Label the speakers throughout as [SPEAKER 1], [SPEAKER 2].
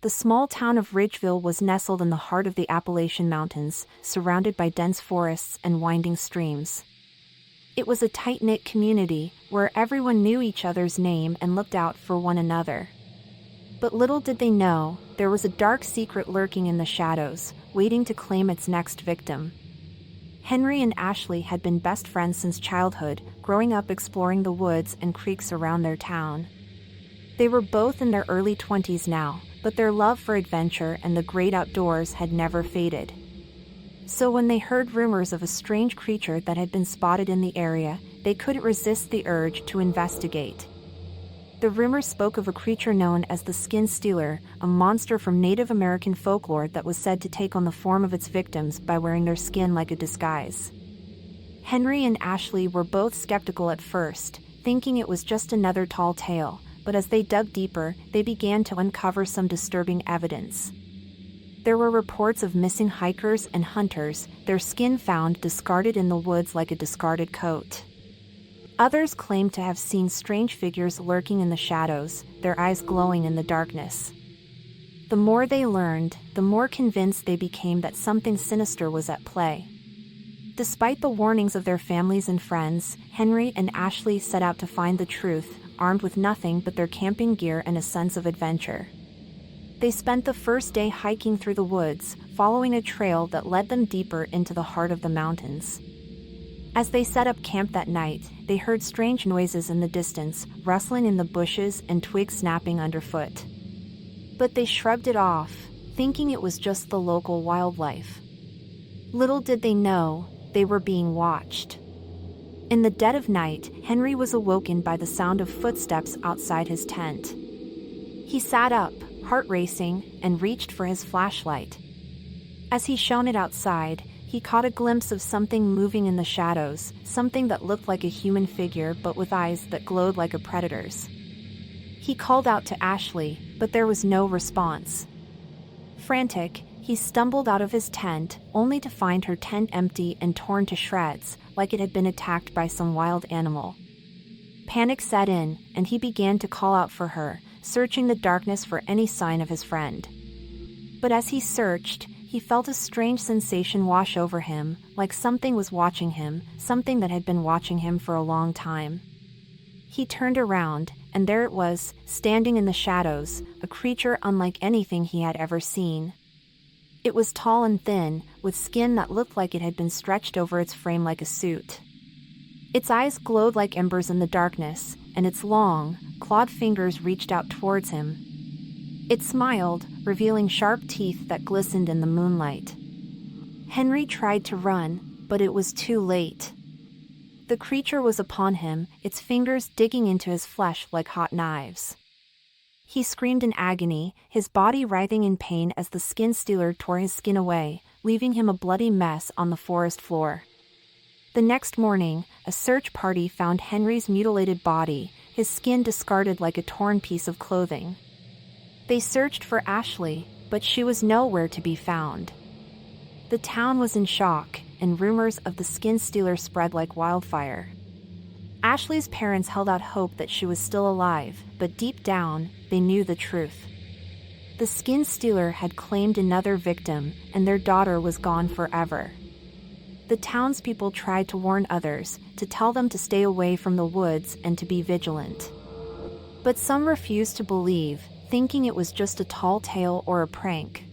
[SPEAKER 1] The small town of Ridgeville was nestled in the heart of the Appalachian Mountains, surrounded by dense forests and winding streams. It was a tight-knit community, where everyone knew each other's name and looked out for one another. But little did they know, there was a dark secret lurking in the shadows, waiting to claim its next victim. Henry and Ashley had been best friends since childhood, growing up exploring the woods and creeks around their town. They were both in their early 20s now, but their love for adventure and the great outdoors had never faded. So when they heard rumors of a strange creature that had been spotted in the area, they couldn't resist the urge to investigate. The rumors spoke of a creature known as the Skin Stealer, a monster from Native American folklore that was said to take on the form of its victims by wearing their skin like a disguise. Henry and Ashley were both skeptical at first, thinking it was just another tall tale, but as they dug deeper, they began to uncover some disturbing evidence. There were reports of missing hikers and hunters, their skin found discarded in the woods like a discarded coat. Others claimed to have seen strange figures lurking in the shadows, their eyes glowing in the darkness. The more they learned, the more convinced they became that something sinister was at play. Despite the warnings of their families and friends, Henry and Ashley set out to find the truth, armed with nothing but their camping gear and a sense of adventure. They spent the first day hiking through the woods, following a trail that led them deeper into the heart of the mountains. As they set up camp that night, they heard strange noises in the distance, rustling in the bushes and twigs snapping underfoot. But they shrugged it off, thinking it was just the local wildlife. Little did they know, they were being watched. In the dead of night, Henry was awoken by the sound of footsteps outside his tent. He sat up, heart racing, and reached for his flashlight. As he shone it outside, he caught a glimpse of something moving in the shadows, something that looked like a human figure but with eyes that glowed like a predator's. He called out to Ashley, but there was no response. Frantic, he stumbled out of his tent, only to find her tent empty and torn to shreds, like it had been attacked by some wild animal. Panic set in, and he began to call out for her, searching the darkness for any sign of his friend. But as he searched, he felt a strange sensation wash over him, like something was watching him, something that had been watching him for a long time. He turned around, and there it was, standing in the shadows, a creature unlike anything he had ever seen. It was tall and thin, with skin that looked like it had been stretched over its frame like a suit. Its eyes glowed like embers in the darkness, and its long, clawed fingers reached out towards him. It smiled, revealing sharp teeth that glistened in the moonlight. Henry tried to run, but it was too late. The creature was upon him, its fingers digging into his flesh like hot knives. He screamed in agony, his body writhing in pain as the skin stealer tore his skin away, leaving him a bloody mess on the forest floor. The next morning, a search party found Henry's mutilated body, his skin discarded like a torn piece of clothing. They searched for Ashley, but she was nowhere to be found. The town was in shock, and rumors of the skin stealer spread like wildfire. Ashley's parents held out hope that she was still alive, but deep down, they knew the truth. The skin stealer had claimed another victim, and their daughter was gone forever. The townspeople tried to warn others, to tell them to stay away from the woods and to be vigilant. But some refused to believe, thinking it was just a tall tale or a prank.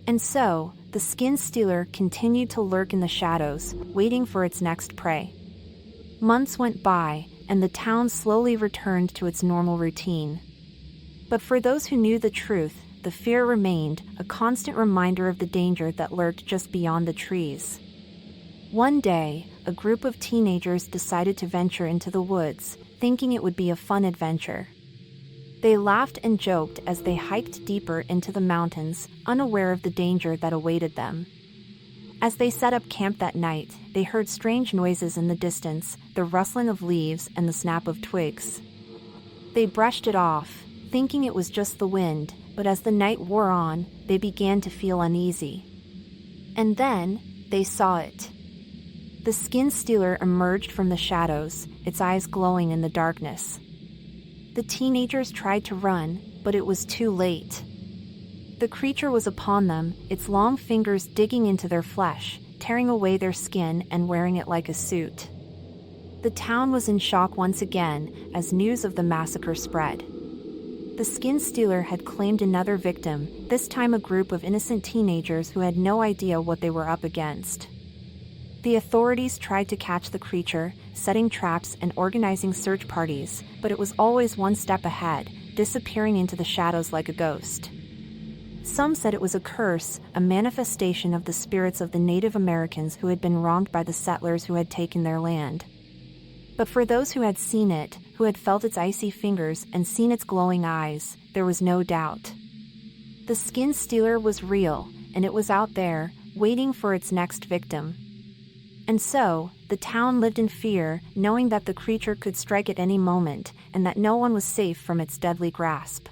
[SPEAKER 1] And so, the skin stealer continued to lurk in the shadows, waiting for its next prey. Months went by, and the town slowly returned to its normal routine. But for those who knew the truth, the fear remained, a constant reminder of the danger that lurked just beyond the trees. One day, a group of teenagers decided to venture into the woods, thinking it would be a fun adventure. They laughed and joked as they hiked deeper into the mountains, unaware of the danger that awaited them. As they set up camp that night, they heard strange noises in the distance, the rustling of leaves and the snap of twigs. They brushed it off, thinking it was just the wind, but as the night wore on, they began to feel uneasy. And then, they saw it. The skin stealer emerged from the shadows, its eyes glowing in the darkness. The teenagers tried to run, but it was too late. The creature was upon them, its long fingers digging into their flesh, tearing away their skin and wearing it like a suit. The town was in shock once again as news of the massacre spread. The skin stealer had claimed another victim, this time a group of innocent teenagers who had no idea what they were up against. The authorities tried to catch the creature, setting traps and organizing search parties, but it was always one step ahead, disappearing into the shadows like a ghost. Some said it was a curse, a manifestation of the spirits of the Native Americans who had been wronged by the settlers who had taken their land. But for those who had seen it, who had felt its icy fingers and seen its glowing eyes, there was no doubt. The skin stealer was real, and it was out there, waiting for its next victim. And so, the town lived in fear, knowing that the creature could strike at any moment, and that no one was safe from its deadly grasp.